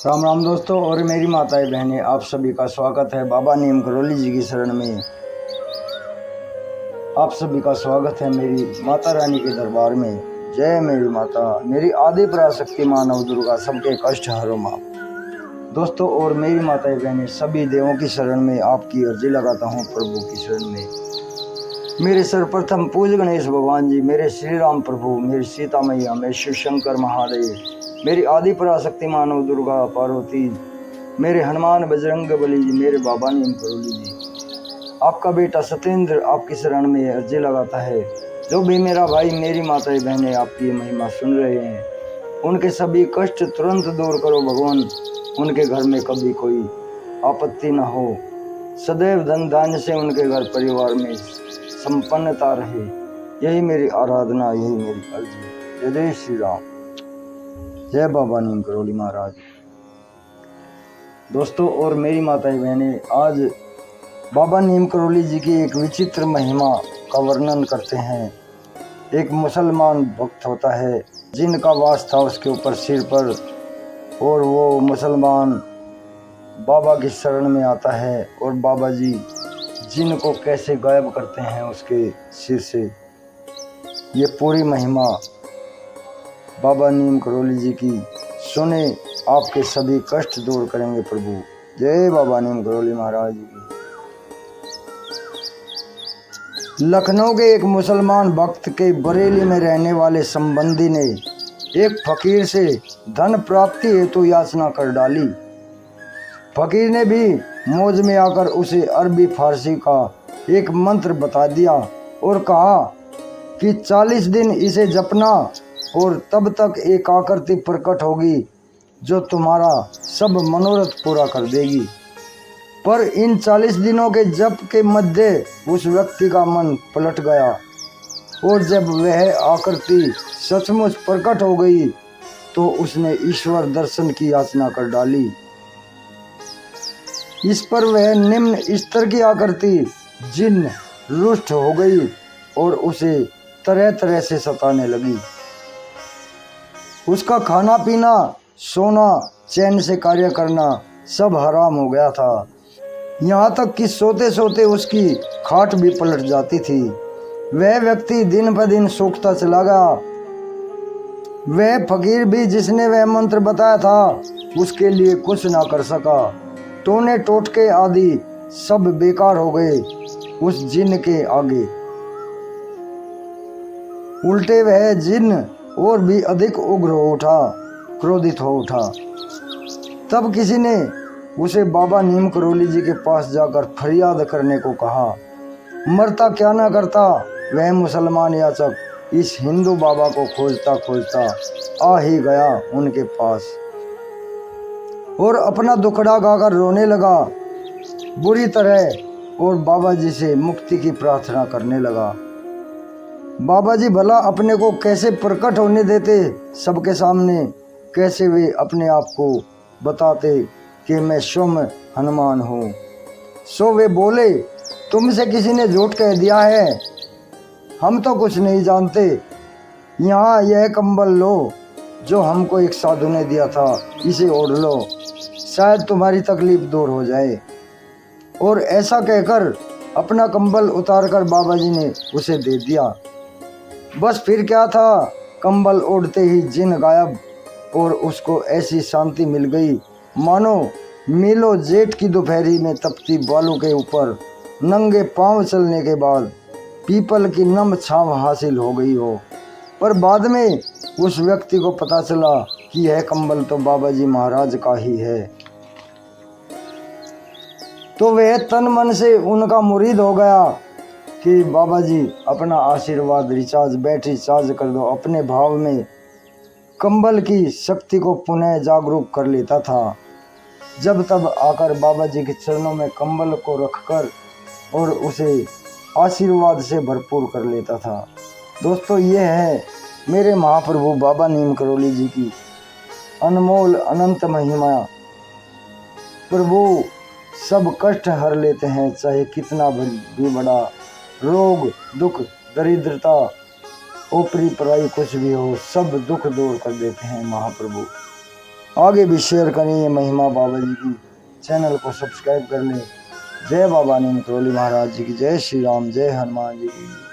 राम राम दोस्तों और मेरी माताएं बहनें, आप सभी का स्वागत है बाबा नीम करोली जी की शरण में। आप सभी का स्वागत है मेरी माता रानी के दरबार में। जय मेरी माता, मेरी आदि पराशक्ति माँ नव दुर्गा, सबके कष्ट हरो माँ। दोस्तों और मेरी माताएं बहनें, सभी देवों की शरण में आपकी अर्जी लगाता हूँ प्रभु की शरण में। मेरे सर्वप्रथम पूज्य गणेश भगवान जी, मेरे श्री राम प्रभु, मेरी सीता मैया, मेरे शिव शंकर महादेव, मेरी आदि पराशक्ति मानव दुर्गा पार्वती, मेरे हनुमान बजरंग बली जी, मेरे बाबा नीम करोली जी। आपका बेटा सत्येंद्र आपकी शरण में अर्जी लगाता है। जो भी मेरा भाई मेरी माताएं बहनें आपकी महिमा सुन रहे हैं, उनके सभी कष्ट तुरंत दूर करो भगवान। उनके घर में कभी कोई आपत्ति न हो, सदैव धन धान्य से उनके घर परिवार में संपन्नता रहे। यही मेरी आराधना, यही मेरी अर्जी। जय जय श्री राम, जय बाबा नीम करोली महाराज। दोस्तों और मेरी माताएं बहनें, आज बाबा नीम करोली जी की एक विचित्र महिमा का वर्णन करते हैं। एक मुसलमान भक्त होता है जिनका वास था उसके ऊपर सिर पर, और वो मुसलमान बाबा की शरण में आता है और बाबा जी जिन को कैसे गायब करते हैं उसके सिर से। ये पूरी महिमा बाबा नीम करोली जी की सुने, आपके सभी कष्ट दूर करेंगे प्रभु। जय बाबा नीम करोली महाराज की। लखनऊ के एक मुसलमान भक्त के बरेली में रहने वाले संबंधी ने एक फकीर से धन प्राप्ति हेतु याचना कर डाली। फकीर ने भी मौज में आकर उसे अरबी फारसी का एक मंत्र बता दिया और कहा कि 40 दिन इसे जपना और तब तक एक आकृति प्रकट होगी जो तुम्हारा सब मनोरथ पूरा कर देगी। पर इन 40 दिनों के जप के मध्य उस व्यक्ति का मन पलट गया और जब वह आकृति सचमुच प्रकट हो गई तो उसने ईश्वर दर्शन की याचना कर डाली। इस पर वह निम्न स्तर की आकृति जिन्न रुष्ट हो गई और उसे तरह तरह से सताने लगी। उसका खाना पीना, सोना, चैन से कार्य करना सब हराम हो गया था। यहाँ तक कि सोते सोते उसकी खाट भी पलट जाती थी। वह व्यक्ति दिन ब दिन सूखता चला गया। वह फकीर भी जिसने वह मंत्र बताया था उसके लिए कुछ ना कर सका। टोने टोटके आदि सब बेकार हो गए उस जिन्न के आगे। उल्टे वह जिन्न और भी अधिक उग्र हो उठा, क्रोधित हो उठा। तब किसी ने उसे बाबा नीम करोली जी के पास जाकर फरियाद करने को कहा। मरता क्या ना करता वह मुसलमान याचक इस हिंदू बाबा को खोजता खोजता आ ही गया उनके पास और अपना दुखड़ा गाकर रोने लगा बुरी तरह और बाबा जी से मुक्ति की प्रार्थना करने लगा। बाबा जी भला अपने को कैसे प्रकट होने देते सबके सामने, कैसे वे अपने आप को बताते कि मैं स्वयं हनुमान हूँ। सो वे बोले, तुमसे किसी ने झूठ कह दिया है, हम तो कुछ नहीं जानते। यहाँ यह कंबल लो जो हमको एक साधु ने दिया था, इसे ओढ़ लो, शायद तुम्हारी तकलीफ दूर हो जाए। और ऐसा कहकर अपना कंबल उतारकर बाबा जी ने उसे दे दिया। बस फिर क्या था, कंबल ओढ़ते ही जिन गायब और उसको ऐसी शांति मिल गई मानो मीलों जेठ की दोपहरी में तपती बालू के ऊपर नंगे पांव चलने के बाद पीपल की नम छांव हासिल हो गई हो। पर बाद में उस व्यक्ति को पता चला कि यह कंबल तो बाबा जी महाराज का ही है। तो वह तन मन से उनका मुरीद हो गया कि बाबा जी अपना आशीर्वाद रिचार्ज बैटरी चार्ज कर दो। अपने भाव में कंबल की शक्ति को पुनः जागरूक कर लेता था। जब तब आकर बाबा जी के चरणों में कंबल को रखकर और उसे आशीर्वाद से भरपूर कर लेता था। दोस्तों, ये है मेरे महाप्रभु बाबा नीम करोली जी की अनमोल अनंत महिमा। प्रभु सब कष्ट हर लेते हैं, चाहे कितना भी बड़ा रोग, दुख, दरिद्रता, ऊपरी पराई कुछ भी हो, सब दुख दूर कर देते हैं महाप्रभु। आगे भी शेयर करें ये महिमा बाबा जी की। चैनल को सब्सक्राइब कर लें। जय बाबा नीम करोली महाराज जी की। जय श्री राम, जय हनुमान जी की।